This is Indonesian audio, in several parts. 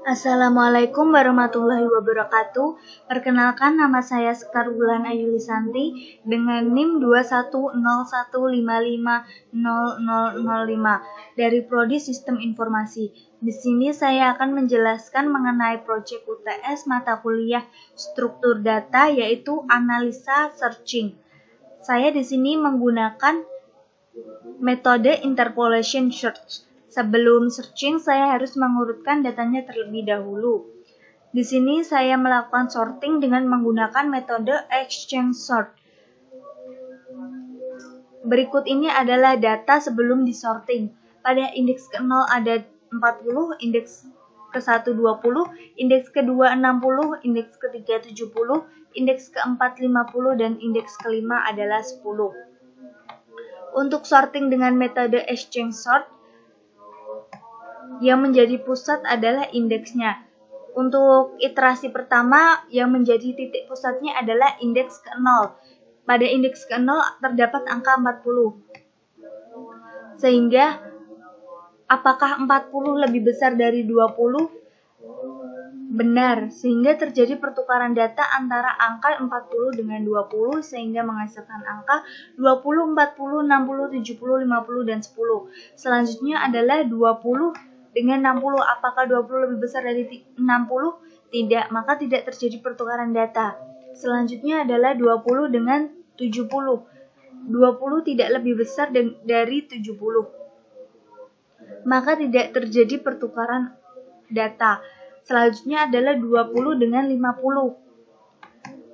Assalamualaikum warahmatullahi wabarakatuh. Perkenalkan, nama saya Sekar Wulan Ayu Lisanti dengan NIM 2101550005 dari Prodi Sistem Informasi. Di sini saya akan menjelaskan mengenai proyek UTS mata kuliah struktur data, yaitu analisa searching. Saya di sini menggunakan metode interpolation search. Sebelum searching, saya harus mengurutkan datanya terlebih dahulu. Di sini saya melakukan sorting dengan menggunakan metode exchange sort. Berikut ini adalah data sebelum disorting. Pada indeks ke-0 ada 40, indeks ke-1 20, indeks ke-2 60, indeks ke-3 70, indeks ke-4 50, dan indeks ke-5 adalah 10. Untuk sorting dengan metode exchange sort, yang menjadi pusat adalah indeksnya. Untuk iterasi pertama, yang menjadi titik pusatnya adalah indeks ke-0. Pada indeks ke-0 terdapat angka 40. Sehingga, apakah 40 lebih besar dari 20? Benar, sehingga terjadi pertukaran data antara angka 40 dengan 20 sehingga menghasilkan angka 20, 40, 60, 70, 50, dan 10. Selanjutnya adalah 20 dengan 60. Apakah 20 lebih besar dari 60? Tidak, maka tidak terjadi pertukaran data. Selanjutnya adalah 20 dengan 70. 20 tidak lebih besar dari 70. Maka tidak terjadi pertukaran data. Selanjutnya adalah 20 dengan 50.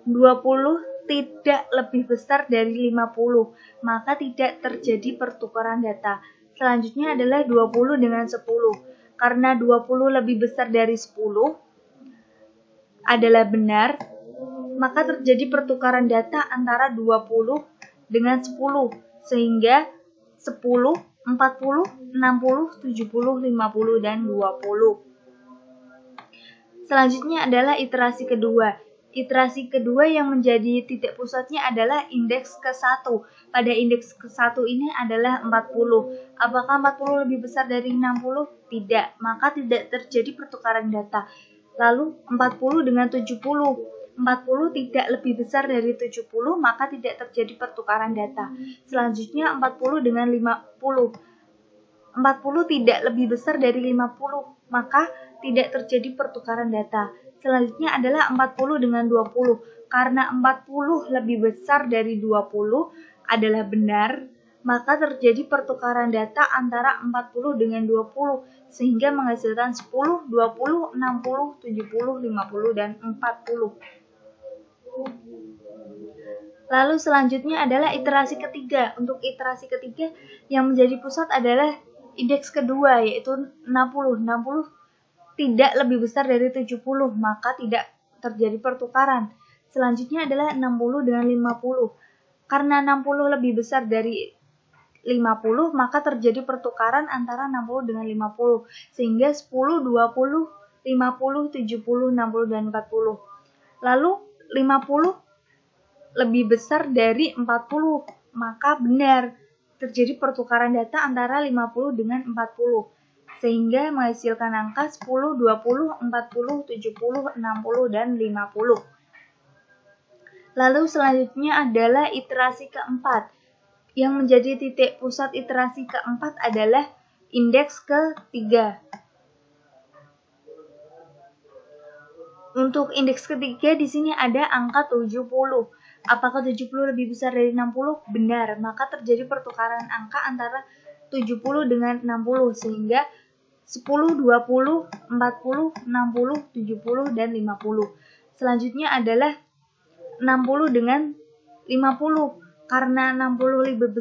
20 tidak lebih besar dari 50, maka tidak terjadi pertukaran data. Selanjutnya adalah 20 dengan 10. Karena 20 lebih besar dari 10 adalah benar, maka terjadi pertukaran data antara 20 dengan 10, sehingga 10, 40, 60, 70, 50, dan 20. Selanjutnya adalah iterasi kedua. Iterasi kedua yang menjadi titik pusatnya adalah indeks ke-1. Pada indeks ke-1 ini adalah 40. Apakah 40 lebih besar dari 60? Tidak, maka tidak terjadi pertukaran data. Lalu 40 dengan 70. 40 tidak lebih besar dari 70, maka tidak terjadi pertukaran data. Selanjutnya 40 dengan 50. 40 tidak lebih besar dari 50, maka tidak terjadi pertukaran data. Selanjutnya adalah 40 dengan 20. Karena 40 lebih besar dari 20 adalah benar, maka terjadi pertukaran data antara 40 dengan 20, sehingga menghasilkan 10, 20, 60, 70, 50, dan 40. Lalu selanjutnya adalah iterasi ketiga. Untuk iterasi ketiga yang menjadi pusat adalah indeks kedua, yaitu 60. 60 tidak lebih besar dari 70, maka tidak terjadi pertukaran. Selanjutnya adalah 60 dengan 50. Karena 60 lebih besar dari 50, maka terjadi pertukaran antara 60 dengan 50, sehingga 10, 20, 50, 70, 60, dan 40. Lalu 50 lebih besar dari 40, maka benar terjadi pertukaran data antara 50 dengan 40, sehingga menghasilkan angka 10, 20, 40, 70, 60, dan 50. Lalu selanjutnya adalah iterasi keempat. Yang menjadi titik pusat iterasi keempat adalah indeks ketiga. Untuk indeks ketiga di sini ada angka 70. Apakah 70 lebih besar dari 60? Benar, maka terjadi pertukaran angka antara 70 dengan 60, sehingga 10, 20, 40, 60, 70, dan 50. Selanjutnya adalah 60 dengan 50. Karena 60 lebih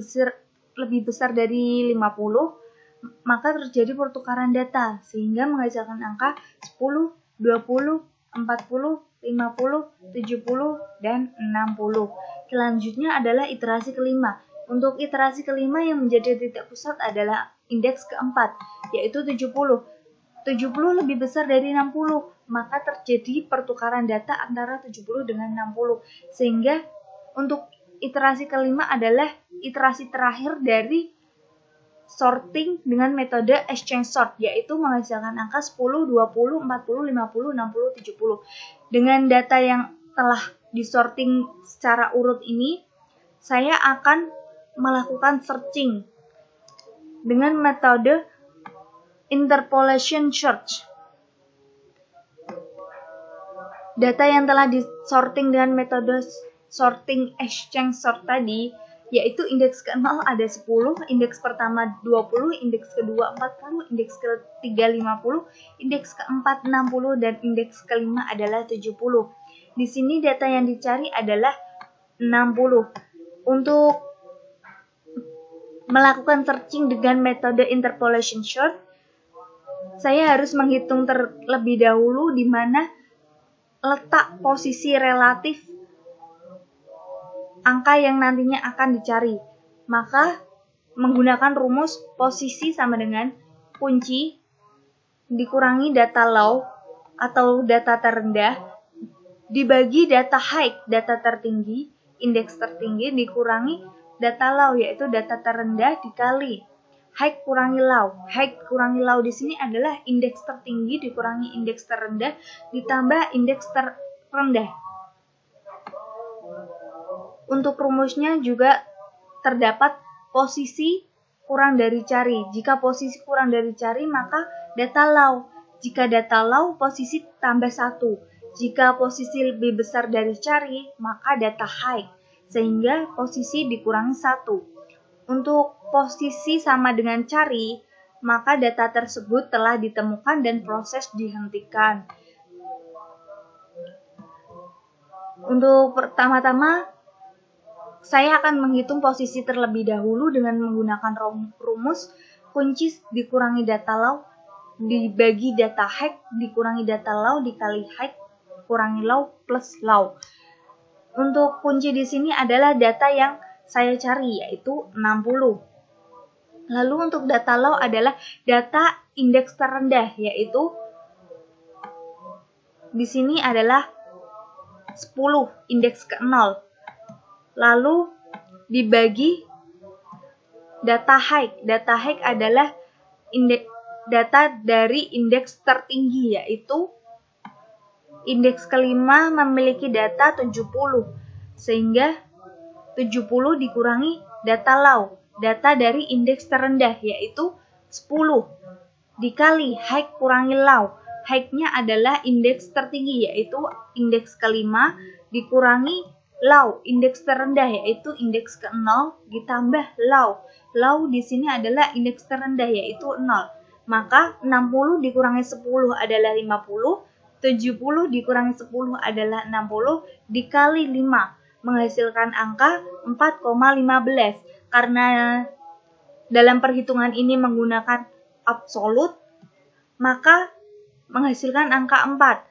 besar dari 50, maka terjadi pertukaran data, sehingga menghasilkan angka 10, 20, 40, 50, 70, dan 60. Selanjutnya adalah iterasi kelima. Untuk iterasi kelima yang menjadi titik pusat adalah indeks keempat, yaitu 70. 70 lebih besar dari 60, maka terjadi pertukaran data antara 70 dengan 60. Sehingga untuk iterasi kelima adalah iterasi terakhir dari sorting dengan metode exchange sort, yaitu menghasilkan angka 10, 20, 40, 50, 60, 70. Dengan data yang telah disorting secara urut ini, saya akan melakukan searching dengan metode interpolation search. Data yang telah disorting dengan metode sorting exchange sort tadi, yaitu indeks ke-0 ada 10, indeks pertama 20, indeks kedua 40, indeks ketiga 50, indeks keempat 60, dan indeks kelima adalah 70. Di sini data yang dicari adalah 60. Untuk melakukan searching dengan metode interpolation sort, saya harus menghitung terlebih dahulu di mana letak posisi relatif angka yang nantinya akan dicari. Maka menggunakan rumus posisi sama dengan kunci dikurangi data low atau data terendah dibagi data high, data tertinggi, indeks tertinggi dikurangi data low, yaitu data terendah dikali high kurangi low. High kurangi low di sini adalah indeks tertinggi dikurangi indeks terendah ditambah indeks terendah. Untuk rumusnya juga terdapat posisi kurang dari cari. Jika posisi kurang dari cari, maka data low. Jika data low, posisi tambah 1. Jika posisi lebih besar dari cari, maka data high, sehingga posisi dikurangi 1. Untuk posisi sama dengan cari, maka data tersebut telah ditemukan dan proses dihentikan. Untuk pertama-tama, saya akan menghitung posisi terlebih dahulu dengan menggunakan rumus kunci dikurangi data low dibagi data high dikurangi data low dikali high kurangi low plus low. Untuk kunci di sini adalah data yang saya cari, yaitu 60. Lalu untuk data low adalah data indeks terendah, yaitu di sini adalah 10, indeks ke-0. Lalu dibagi data high. Data high adalah data dari indeks tertinggi, yaitu indeks kelima memiliki data 70. Sehingga 70 dikurangi data low, data dari indeks terendah, yaitu 10. Dikali high kurangi low. High-nya adalah indeks tertinggi, yaitu indeks kelima dikurangi low, indeks terendah, yaitu indeks ke-0 ditambah low. Low di sini adalah indeks terendah, yaitu 0. Maka 60 dikurangi 10 adalah 50, 70 dikurangi 10 adalah 60, dikali 5 menghasilkan angka 4,15. Karena dalam perhitungan ini menggunakan absolut, maka menghasilkan angka 4.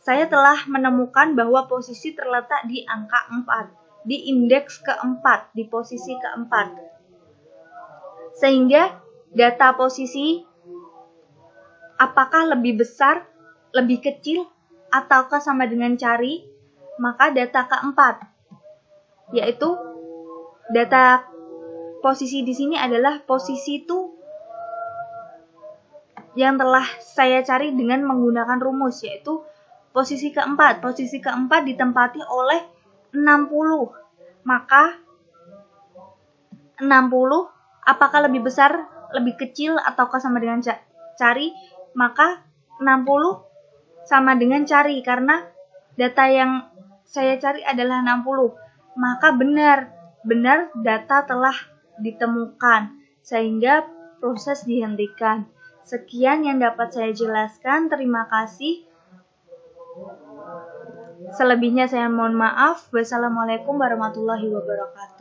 Saya telah menemukan bahwa posisi terletak di angka 4, di indeks ke-4, di posisi ke-4. Sehingga data posisi apakah lebih besar, lebih kecil, ataukah sama dengan cari, maka data ke-4, yaitu data posisi di sini adalah posisi itu yang telah saya cari dengan menggunakan rumus, yaitu posisi ke-4. Posisi ke-4 ditempati oleh 60. Maka 60 apakah lebih besar, lebih kecil, ataukah sama dengan cari? Maka 60 sama dengan cari, karena data yang saya cari adalah 60. Maka benar data telah ditemukan, sehingga proses dihentikan. Sekian yang dapat saya jelaskan. Terima kasih. Selebihnya saya mohon maaf. Wassalamualaikum warahmatullahi wabarakatuh.